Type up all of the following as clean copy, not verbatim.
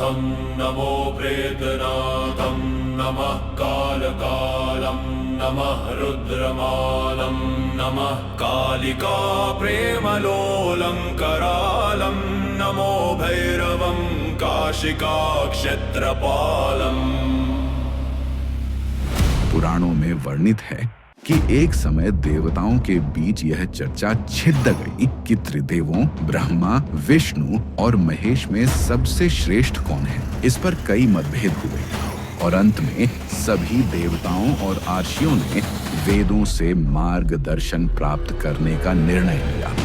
तं नमो प्रेतनाथं नमः कालकालं नमः रुद्रमालं नमः कालिका प्रेमलोलं करालं नमो भैरवं काशिका क्षेत्रपालम्। पुराणों में वर्णित है कि एक समय देवताओं के बीच यह चर्चा छिद गई कि त्रिदेवों ब्रह्मा, विष्णु और महेश में सबसे श्रेष्ठ कौन है। इस पर कई मतभेद हुए और अंत में सभी देवताओं और आर्षियों ने वेदों से मार्गदर्शन प्राप्त करने का निर्णय लिया।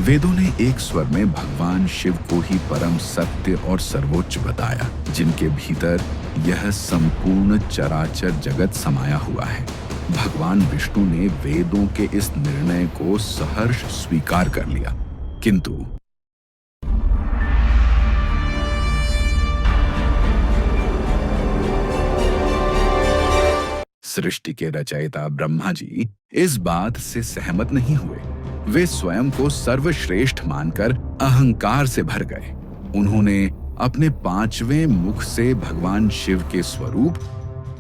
वेदों ने एक स्वर में भगवान शिव को ही परम सत्य और सर्वोच्च बताया, जिनके भीतर यह संपूर्ण चराचर जगत समाया हुआ है। भगवान विष्णु ने वेदों के इस निर्णय को सहर्ष स्वीकार कर लिया, किंतु सृष्टि के रचयिता ब्रह्मा जी इस बात से सहमत नहीं हुए। वे स्वयं को सर्वश्रेष्ठ मानकर अहंकार से भर गए। उन्होंने अपने पांचवें मुख से भगवान शिव के स्वरूप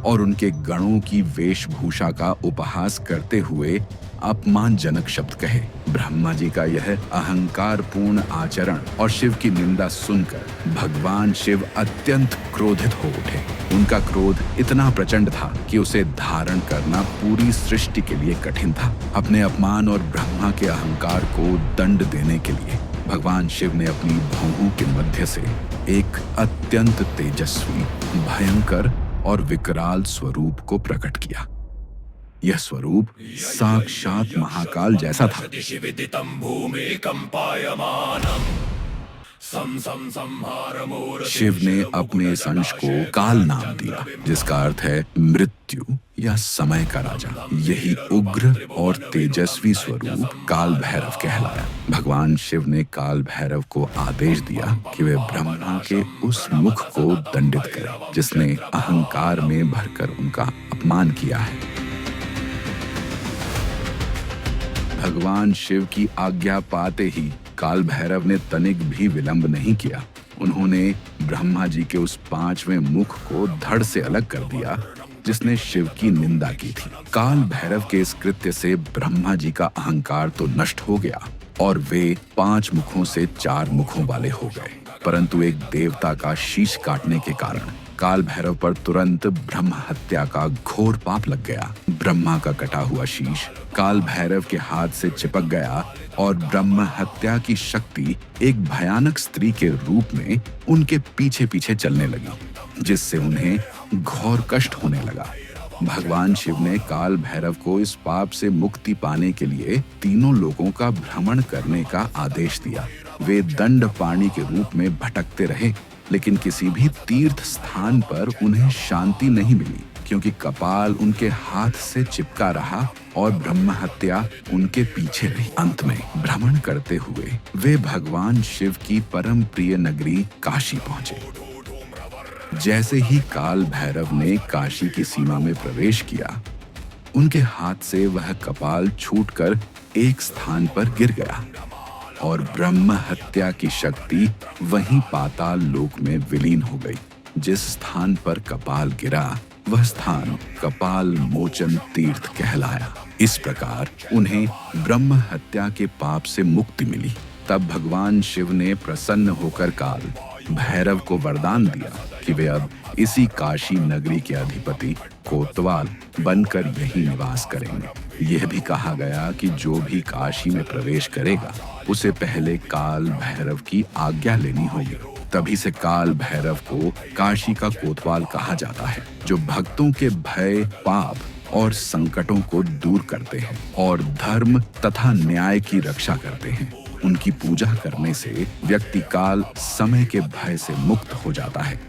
और उनके गणों की वेशभूषा का उपहास करते हुए अपमानजनक शब्द कहे। ब्रह्मा जी का यह अहंकारपूर्ण आचरण और शिव की निंदा सुनकर भगवान शिव अत्यंत क्रोधित हो उठे। उनका क्रोध इतना प्रचंड था कि उसे धारण करना पूरी सृष्टि के लिए कठिन था। अपने अपमान और ब्रह्मा के अहंकार को दंड देने के लिए भगवान शिव ने अपनी भौहों के मध्य से एक अत्यंत तेजस्वी, भयंकर और विकराल स्वरूप को प्रकट किया। यह स्वरूप साक्षात महाकाल जैसा था। शिव ने अपने इस अंश को काल नाम दिया, जिसका अर्थ है मृत्यु या समय का राजा। यही उग्र और तेजस्वी स्वरूप काल भैरव कहलाया। भगवान शिव ने काल भैरव को आदेश दिया कि वे ब्रह्मा के उस मुख को दंडित करें जिसने अहंकार में भरकर उनका अपमान किया है। भगवान शिव की आज्ञा पाते ही काल भैरव ने तनिक भी विलंब नहीं किया। उन्होंने ब्रह्मा जी के उस पांचवें मुख को धड़ से अलग कर दिया जिसने शिव की निंदा की थी। काल भैरव के इस कृत्य से ब्रह्मा जी का अहंकार तो नष्ट हो गया और वे 5 मुखों से 4 मुखों वाले हो गए, परंतु एक देवता का शीश काटने के कारण काल भैरव पर तुरंत ब्रह्म हत्या का घोर पाप लग गया। ब्रह्मा का कटा हुआ शीश काल भैरव के हाथ से चिपक गया और ब्रह्म हत्या की शक्ति एक भयानक स्त्री के रूप में उनके पीछे पीछे चलने लगी, जिससे उन्हें घोर कष्ट होने लगा। भगवान शिव ने काल भैरव को इस पाप से मुक्ति पाने के लिए तीनों लोगों का भ्रमण करने का आदेश दिया। वे दंड पाणी के रूप में भटकते रहे, लेकिन किसी भी तीर्थ स्थान पर उन्हें शांति नहीं मिली, क्योंकि कपाल उनके हाथ से चिपका रहा और ब्रह्म हत्या उनके पीछे रही। अंत में भ्रमण करते हुए वे भगवान शिव की परम प्रिय नगरी काशी पहुंचे। जैसे ही काल भैरव ने काशी की सीमा में प्रवेश किया, उनके हाथ से वह कपाल छूटकर एक स्थान पर गिर गया और ब्रह्म हत्या की शक्ति वहीं पाताल लोक में विलीन हो गई। जिस स्थान पर कपाल गिरा वह स्थान कपाल मोचन तीर्थ कहलाया। इस प्रकार उन्हें ब्रह्म हत्या के पाप से मुक्ति मिली। तब भगवान शिव ने प्रसन्न होकर काल भैरव को वरदान दिया कि वे अब इसी काशी नगरी के अधिपति कोतवाल बनकर यही निवास करेंगे। यह भी कहा गया कि जो भी काशी में प्रवेश करेगा उसे पहले काल भैरव की आज्ञा लेनी होगी। तभी से काल भैरव को काशी का कोतवाल कहा जाता है, जो भक्तों के भय, पाप और संकटों को दूर करते हैं और धर्म तथा न्याय की रक्षा करते हैं। उनकी पूजा करने से व्यक्ति काल समय के भय से मुक्त हो जाता है।